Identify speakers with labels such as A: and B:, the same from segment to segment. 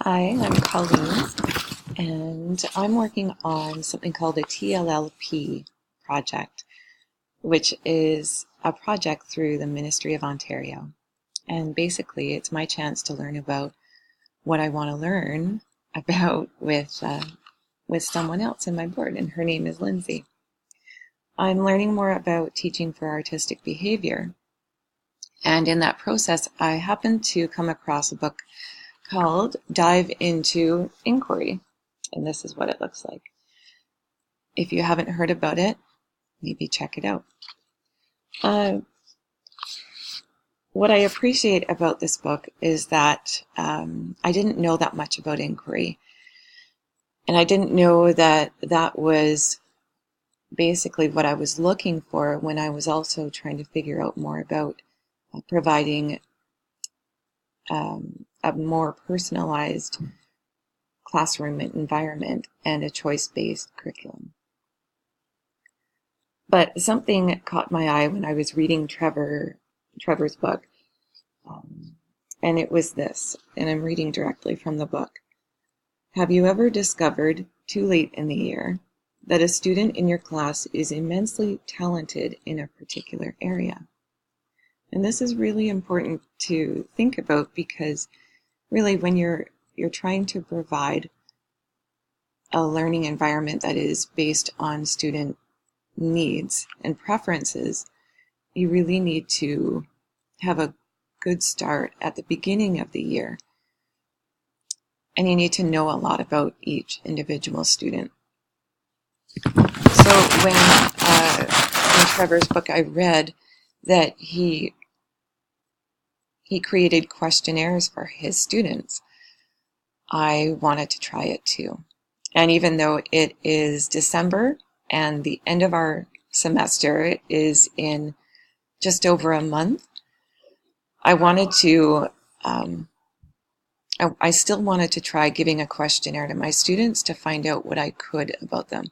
A: Hi, I'm Colleen, and I'm working on something called a TLLP project, which is a project through the Ministry of Ontario. And basically, it's my chance to learn about what I want to learn about with someone else in my board, and her name is Lindsay. I'm learning more about teaching for artistic behavior, and in that process, I happened to come across a book called Dive into Inquiry. And this is what it looks like. If you haven't heard about it, maybe check it out. What I appreciate about this book is that I didn't know that much about inquiry. And I didn't know that that was basically what I was looking for when I was also trying to figure out more about providing a more personalized classroom environment and a choice-based curriculum. But something caught my eye when I was reading Trevor's book, and it was this, and I'm reading directly from the book. Have you ever discovered, too late in the year, that a student in your class is immensely talented in a particular area? And this is really important to think about because really when you're trying to provide a learning environment that is based on student needs and preferences, you really need to have a good start at the beginning of the year. And you need to know a lot about each individual student. So in Trevor's book, I read that he created questionnaires for his students. I wanted to try it too. And even though it is December and the end of our semester is in just over a month, I wanted to, I still wanted to try giving a questionnaire to my students to find out what I could about them.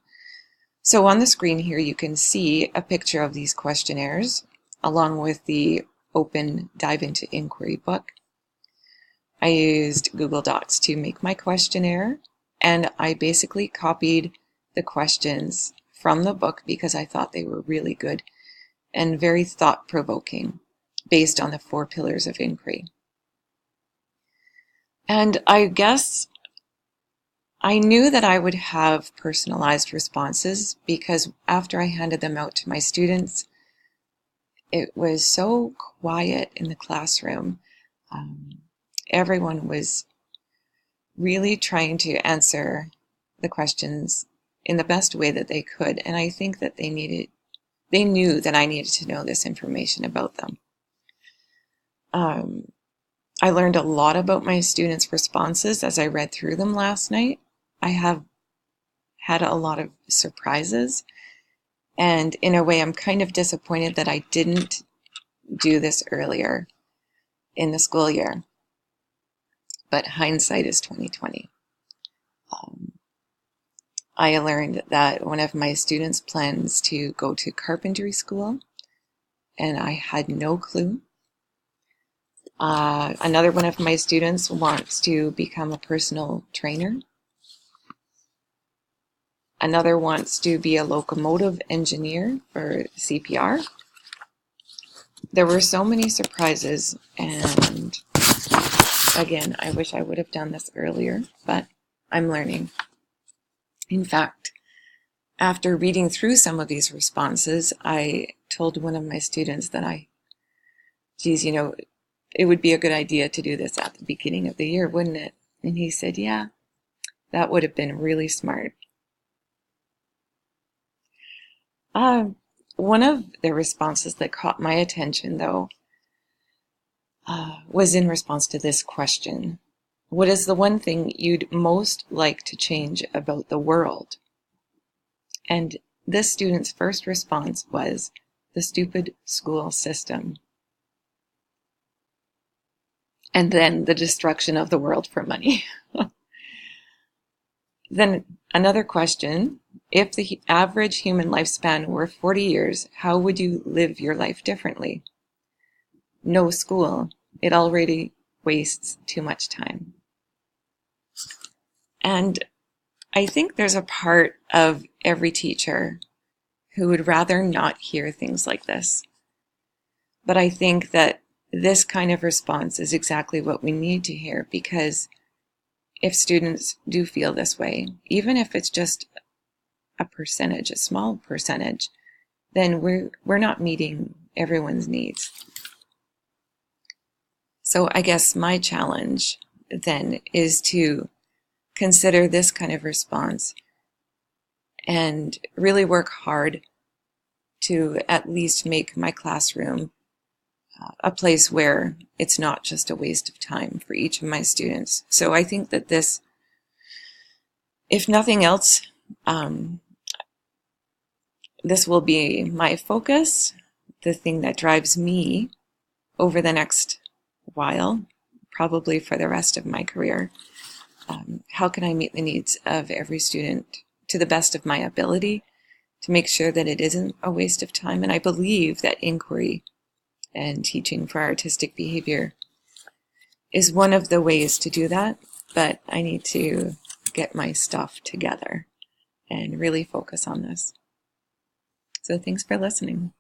A: So on the screen here, you can see a picture of these questionnaires along with the open Dive into Inquiry book. I used Google Docs to make my questionnaire, and I basically copied the questions from the book because I thought they were really good and very thought-provoking based on the 4 pillars of inquiry. And I guess I knew that I would have personalized responses because after I handed them out to my students, it was so quiet in the classroom. Everyone was really trying to answer the questions in the best way that they could, and I think that they knew that I needed to know this information about them. I learned a lot about my students' responses as I read through them last night. I have had a lot of surprises, and in a way I'm kind of disappointed that I didn't do this earlier in the school year. But hindsight is 2020. I learned that one of my students plans to go to carpentry school, and I had no clue. Another one of my students wants to become a personal trainer. Another wants to be a locomotive engineer for CPR. There were so many surprises, and again, I wish I would have done this earlier, but I'm learning. In fact, after reading through some of these responses, I told one of my students that it would be a good idea to do this at the beginning of the year, wouldn't it? And he said, yeah, that would have been really smart. One of the responses that caught my attention, though, was in response to this question. What is the one thing you'd most like to change about the world? And this student's first response was, the stupid school system. And then the destruction of the world for money. Then another question, if the average human lifespan were 40 years, how would you live your life differently? No school. It already wastes too much time. And I think there's a part of every teacher who would rather not hear things like this. But I think that this kind of response is exactly what we need to hear, because if students do feel this way, even if it's just a percentage, a small percentage, then we're not meeting everyone's needs. So I guess my challenge then is to consider this kind of response and really work hard to at least make my classroom a place where it's not just a waste of time for each of my students. So I think that this, if nothing else, this will be my focus, the thing that drives me over the next while, probably for the rest of my career. How can I meet the needs of every student to the best of my ability to make sure that it isn't a waste of time? And I believe that inquiry and teaching for artistic behavior is one of the ways to do that, but I need to get my stuff together and really focus on this. So thanks for listening.